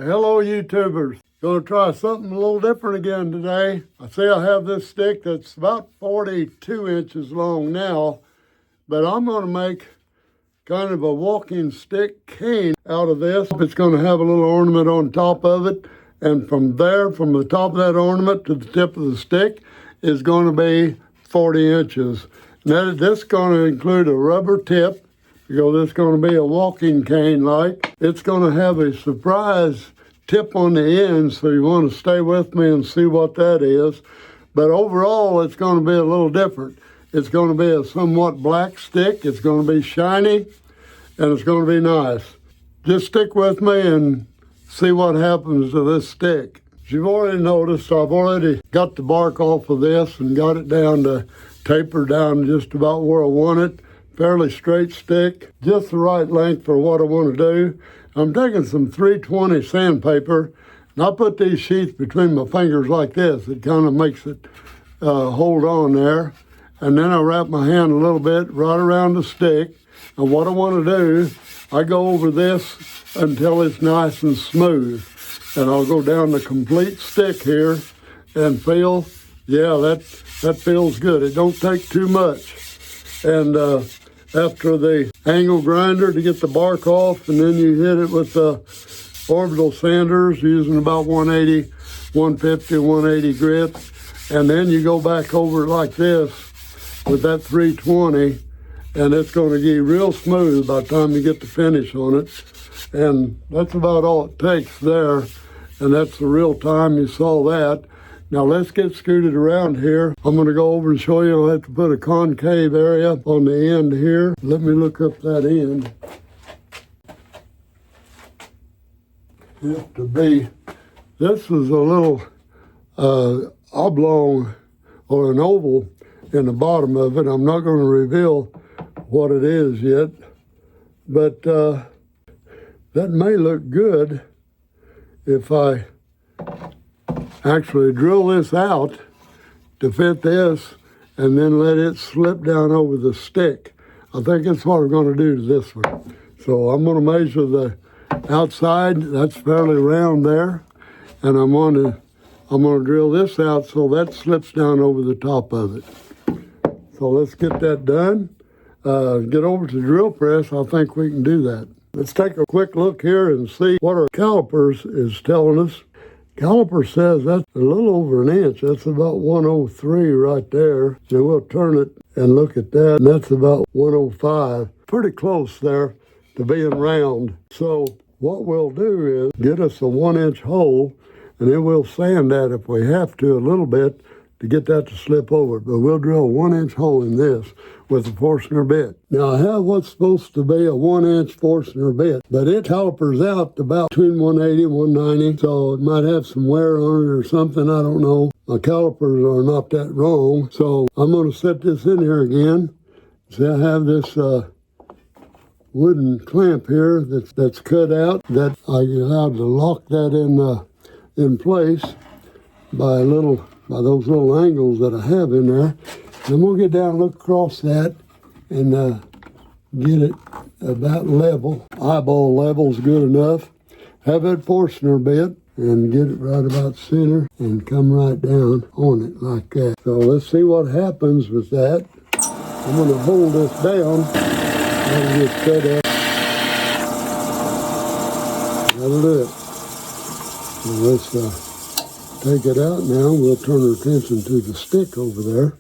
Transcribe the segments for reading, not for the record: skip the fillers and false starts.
Hello YouTubers. Gonna try something a little different again today. I see I have this stick that's about 42 inches long now, but I'm gonna make kind of a walking stick cane out of this. It's gonna have a little ornament on top of it, and from there, from the top of that ornament to the tip of the stick is gonna be 40 inches. Now this is gonna include a rubber tip, because it's going to be a walking cane like. It's going to have a surprise tip on the end, so you want to stay with me and see what that is. But overall, it's going to be a little different. It's going to be a somewhat black stick. It's going to be shiny, and it's going to be nice. Just stick with me and see what happens to this stick. As you've already noticed, I've already got the bark off of this and got it down to taper down just about where I want it. Fairly straight stick, just the right length for what I want to do. I'm taking some 320 sandpaper, and I put these sheets between my fingers like this. It kind of makes it hold on there. And then I wrap my hand a little bit right around the stick. And what I want to do, I go over this until it's nice and smooth. And I'll go down the complete stick here and feel, yeah, that feels good. It don't take too much. And after the angle grinder to get the bark off, and then you hit it with the orbital sanders using about 180, 150, 180 grit. And then you go back over it like this with that 320, and it's going to get real smooth by the time you get the finish on it. And that's about all it takes there. And that's the real time you saw that. Now let's get scooted around here. I'm going to go over and show you. I'll have to put a concave area on the end here. Let me look up that end. This is a little oblong or an oval in the bottom of it. I'm not going to reveal what it is yet, but that may look good if I actually drill this out to fit this and then let it slip down over the stick. I think that's what we're going to do to this one. So I'm going to measure the outside. That's fairly round there, and I'm going to drill this out so that slips down over the top of it. So let's get that done. Get over to the drill press. I think we can do that. Let's take a quick look here and see what our calipers is telling us. Caliper says that's a little over an inch. That's about 103 right there. So we'll turn it and look at that, and that's about 105. Pretty close there to being round. So what we'll do is get us a 1-inch hole, and then we'll sand that if we have to a little bit to get that to slip over. But we'll drill a 1-inch hole in this with a Forstner bit. Now I have what's supposed to be a 1-inch Forstner bit, but it calipers out to about between 180 and 190, so it might have some wear on it or something, I don't know. My calipers are not that wrong, so I'm going to set this in here again. See, I have this wooden clamp here that's cut out that I allowed to lock that in place by those little angles that I have in there. And we'll get down and look across that and get it about level. Eyeball level is good enough. Have that Forstner bit and get it right about center and come right down on it like that. So let's see what happens with that. I'm going to hold this down and get set up. That'll do it. So let's take it out now. We'll turn our attention to the stick over there.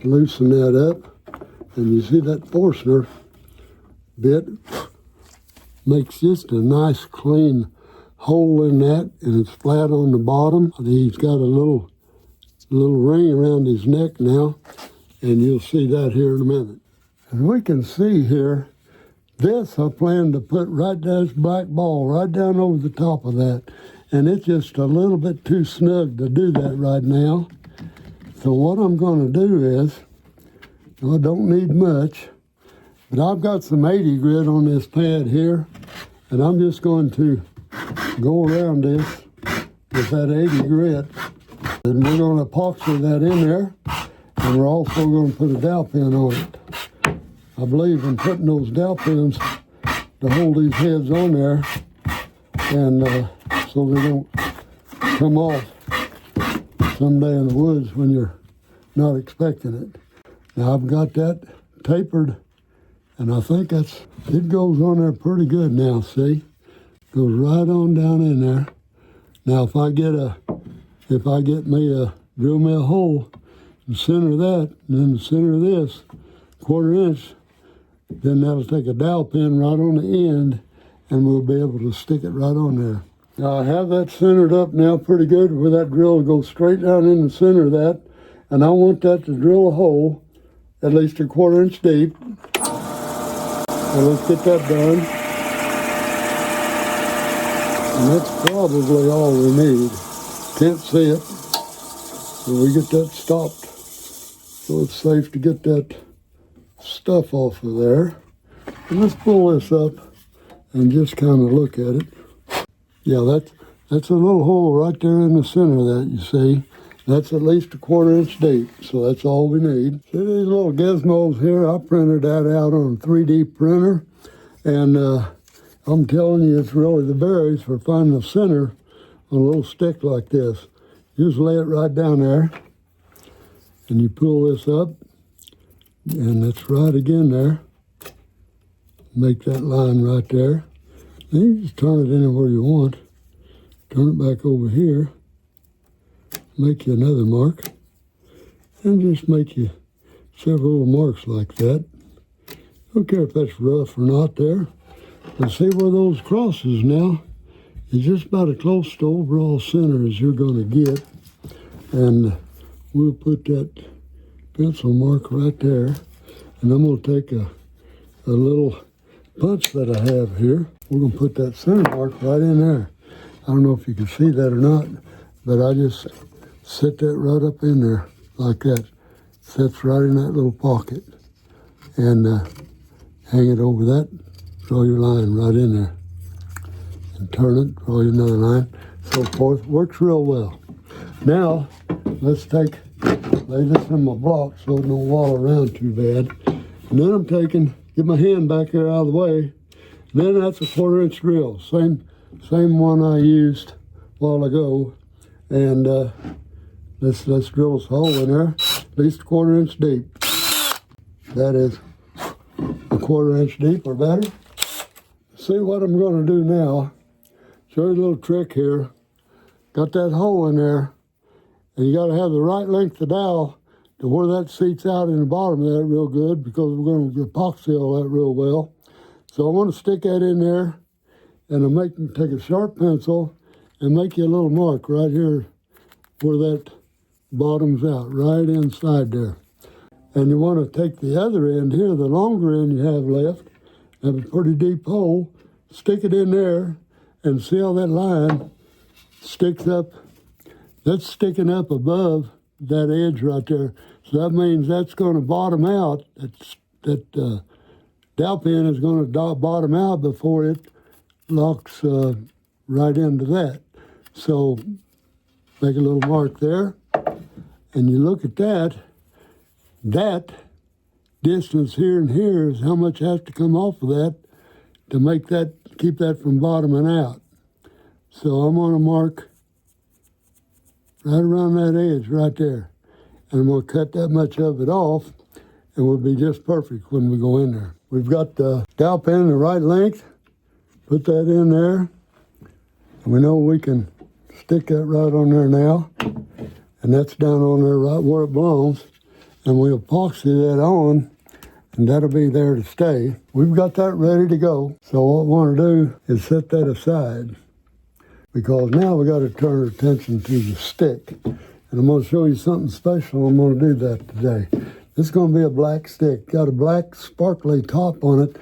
Loosen that up, and you see that Forstner bit makes just a nice clean hole in that, and it's flat on the bottom. He's got a little ring around his neck now, and you'll see that here in a minute. As we can see here, this I plan to put right down this black ball right down over the top of that, and it's just a little bit too snug to do that right now. So what I'm going to do is, I don't need much, but I've got some 80 grit on this pad here, and I'm just going to go around this with that 80 grit, and we're going to epoxy that in there, and we're also going to put a dowel pin on it. I believe in putting those dowel pins to hold these heads on there and so they don't come off someday in the woods when you're not expecting it. Now I've got that tapered, and I think it goes on there pretty good now, see? Goes right on down in there. Now if I get drill me a hole in the center of that, and then the center of this, 1/4 inch, then that'll take a dowel pin right on the end, and we'll be able to stick it right on there. Now I have that centered up now pretty good, where that drill will go straight down in the center of that, and I want that to drill a hole at least 1/4 inch deep. So let's get that done. And that's probably all we need. Can't see it. So we get that stopped so it's safe to get that stuff off of there. And let's pull this up and just kind of look at it. Yeah, that's a little hole right there in the center of that, you see. That's at least 1/4 inch deep, so that's all we need. See these little gizmos here? I printed that out on a 3D printer, and I'm telling you, it's really the berries for finding the center on a little stick like this. You just lay it right down there, and you pull this up, and it's right again there. Make that line right there. Then you just turn it anywhere you want. Turn it back over here. Make you another mark. And just make you several little marks like that. Don't care if that's rough or not there. But see where those crosses now? It's just about as close to overall center as you're going to get. And we'll put that pencil mark right there. And I'm going to take a little punch that I have here. We're going to put that center mark right in there. I don't know if you can see that or not, but I just set that right up in there like that. Sets right in that little pocket. And hang it over that. Draw your line right in there. And turn it, draw you another line, so forth. Works real well. Now, let's lay this in my block so it don't wall around too bad. And then I'm get my hand back there out of the way. And then that's a 1/4 inch drill. Same one I used a while ago. And let's drill this hole in there, at least 1/4 inch deep. That is 1/4 inch deep or better. See what I'm going to do now. Show you a little trick here. Got that hole in there, and you got to have the right length of dowel to where that seats out in the bottom of that real good, because we're going to epoxy all that real well. So I want to stick that in there, and take a sharp pencil and make you a little mark right here where that bottoms out, right inside there. And you want to take the other end here, the longer end you have left, have a pretty deep hole, stick it in there, and see how that line sticks up. That's sticking up above that edge right there. So that means that's going to bottom out. That dowel pin is going to bottom out before it locks right into that. So make a little mark there, and you look at that. That distance here and here is how much has to come off of that to keep that from bottoming out. So I'm going to mark right around that edge right there. And I'm going to cut that much of it off, and we'll be just perfect when we go in there. We've got the dowel pin the right length. Put that in there. And we know we can stick that right on there now. And that's down on there right where it belongs. And we'll epoxy that on, and that'll be there to stay. We've got that ready to go. So what we want to do is set that aside, because now we got to turn our attention to the stick. And I'm going to show you something special. I'm going to do that today. This is going to be a black stick. Got a black sparkly top on it.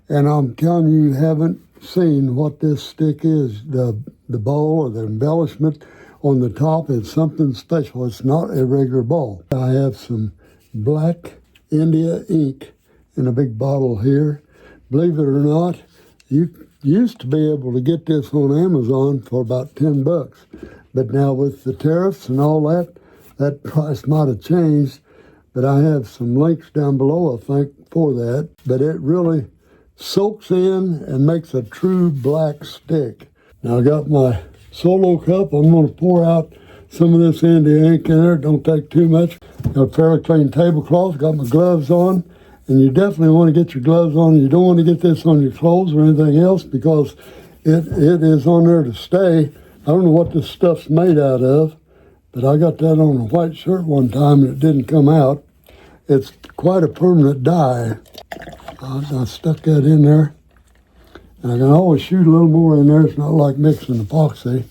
And I'm telling you, you haven't seen what this stick is. The bowl or the embellishment on the top is something special. It's not a regular bowl. I have some black India ink in a big bottle here. Believe it or not, you used to be able to get this on Amazon for about $10. But now with the tariffs and all that price might have changed. But I have some links down below, I think, for that. But it really soaks in and makes a true black stick. Now I got my solo cup. I'm going to pour out some of this India ink in there. Don't take too much. Got a fairly clean tablecloth. Got my gloves on. And you definitely want to get your gloves on. You don't want to get this on your clothes or anything else because it is on there to stay. I don't know what this stuff's made out of, but I got that on a white shirt one time and it didn't come out. It's quite a permanent dye. I stuck that in there. And I can always shoot a little more in there. It's not like mixing epoxy.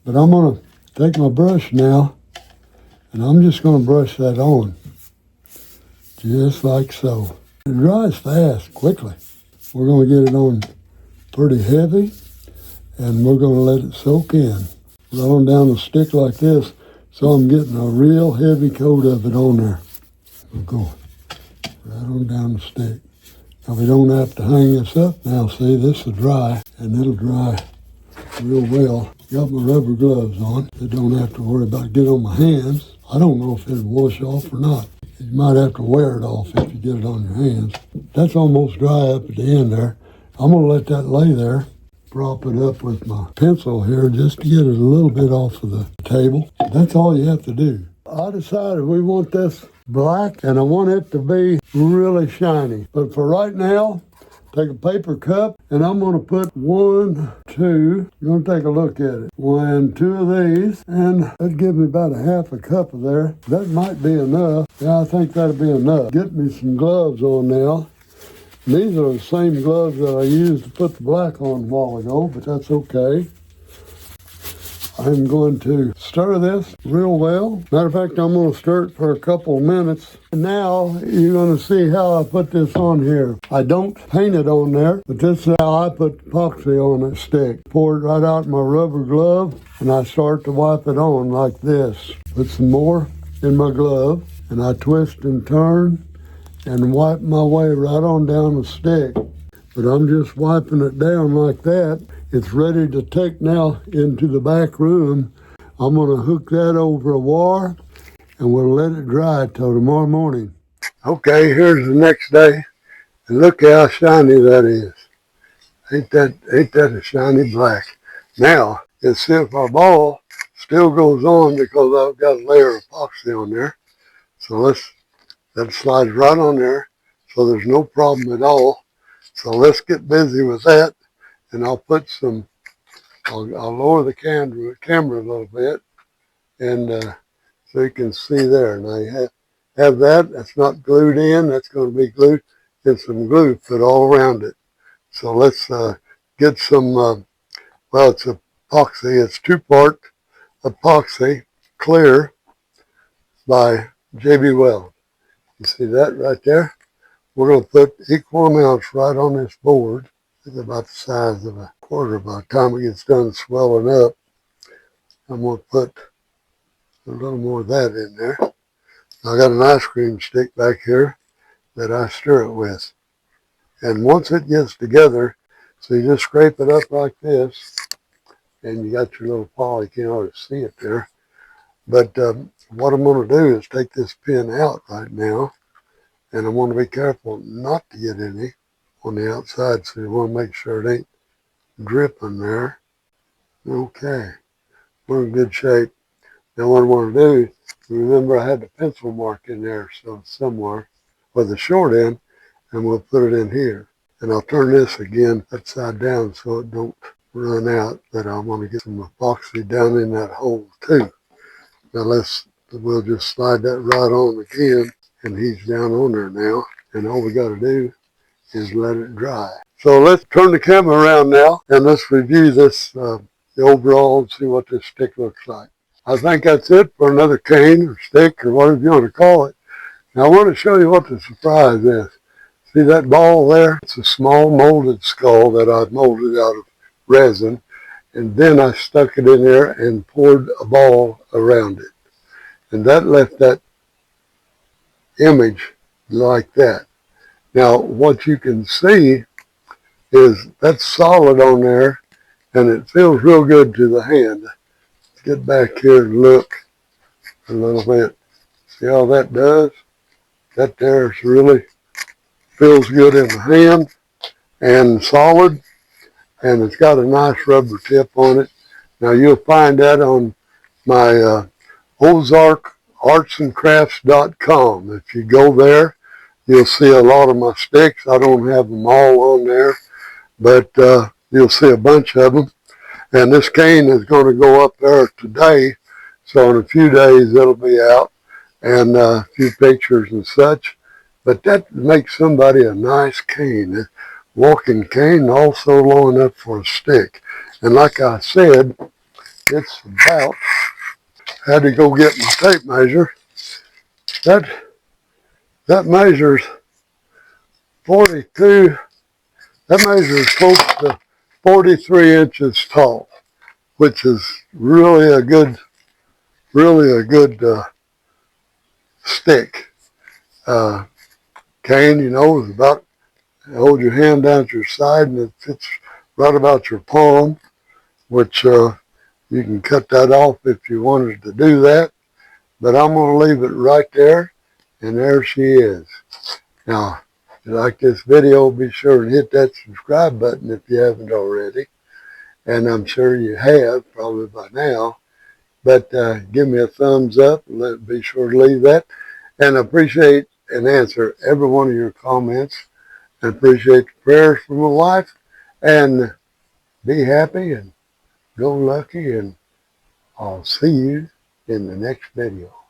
But I'm going to take my brush now, and I'm just going to brush that on. Just like so. It dries fast, quickly. We're going to get it on pretty heavy, and we're going to let it soak in. Right on down the stick like this, so I'm getting a real heavy coat of it on there. We're going right on down the stick. Now we don't have to hang this up now. See, this will dry, and it'll dry real well. Got my rubber gloves on. I don't have to worry about getting on my hands. I don't know if it'll wash off or not. You might have to wear it off if you get it on your hands. That's almost dry up at the end there. I'm going to let that lay there. Prop it up with my pencil here just to get it a little bit off of the table. That's all you have to do. I decided we want this black and I want it to be really shiny. But for right now, take a paper cup and I'm going to put 1, 2. You're going to take a look at it. 1, 2 of these, and that'd give me about a half a cup of there. That might be enough. Yeah, I think that'll be enough. Get me some gloves on now. These are the same gloves that I used to put the black on a while ago, but that's okay. I'm going to stir this real well. Matter of fact, I'm going to stir it for a couple of minutes. Now, you're going to see how I put this on here. I don't paint it on there, but this is how I put epoxy on a stick. Pour it right out in my rubber glove, and I start to wipe it on like this. Put some more in my glove, and I twist and turn and wipe my way right on down the stick. But I'm just wiping it down like that. It's ready to take now into the back room. I'm going to hook that over a wire and we'll let it dry till tomorrow morning. Okay, here's the next day. And look how shiny that is. Ain't that a shiny black? Now, it's if our ball still goes on because I've got a layer of epoxy on there. So that slides right on there. So there's no problem at all. So let's get busy with that. And I'll put I'll lower the camera a little bit, and so you can see there. Now you have that. That's not glued in. That's going to be glued, and some glue put all around it. So let's get some. Well, it's epoxy. It's 2-part epoxy clear by J.B. Weld. You see that right there? We're going to put equal amounts right on this board. It's about the size of a quarter. By the time it gets done swelling up, I'm going to put a little more of that in there. I got an ice cream stick back here that I stir it with. And once it gets together, so you just scrape it up like this, and you got your little paw. You can't always see it there. But what I'm going to do is take this pin out right now, and I want to be careful not to get any on the outside, so you want to make sure it ain't dripping there. Okay, we're in good shape. Now what I want to do, remember I had the pencil mark in there so somewhere with the short end, and we'll put it in here. And I'll turn this again upside down so it don't run out, but I want to get some epoxy down in that hole too. Now we'll just slide that right on again, and he's down on there now, and all we got to do is let it dry. So let's turn the camera around now and let's review this, the overall, and see what this stick looks like. I think that's it for another cane or stick or whatever you want to call it. Now I want to show you what the surprise is. See that ball there? It's a small molded skull that I molded out of resin, and then I stuck it in there and poured a ball around it. And that left that image like that. Now, what you can see is that's solid on there, and it feels real good to the hand. Let's get back here and look a little bit. See how that does? That there's really feels good in the hand and solid. and it's got a nice rubber tip on it. Now you'll find that on my OzarkArtsandCrafts.com. If you go there, you'll see a lot of my sticks. I don't have them all on there, but you'll see a bunch of them. And this cane is going to go up there today, so in a few days it'll be out, and a few pictures and such. But that makes somebody a nice cane, a walking cane, also long enough for a stick. And like I said, it's about, had to go get my tape measure. That measures 42, that measures close to 43 inches tall, which is really a good stick. Cane, you know, is about, hold your hand down at your side and it fits right about your palm, which you can cut that off if you wanted to do that. But I'm going to leave it right there, and there she is. Now, if you like this video, be sure and hit that subscribe button if you haven't already. And I'm sure you have, probably by now. But give me a thumbs up, and be sure to leave that. And I appreciate and answer every one of your comments. I appreciate the prayers for my wife. And be happy and go lucky. And I'll see you in the next video.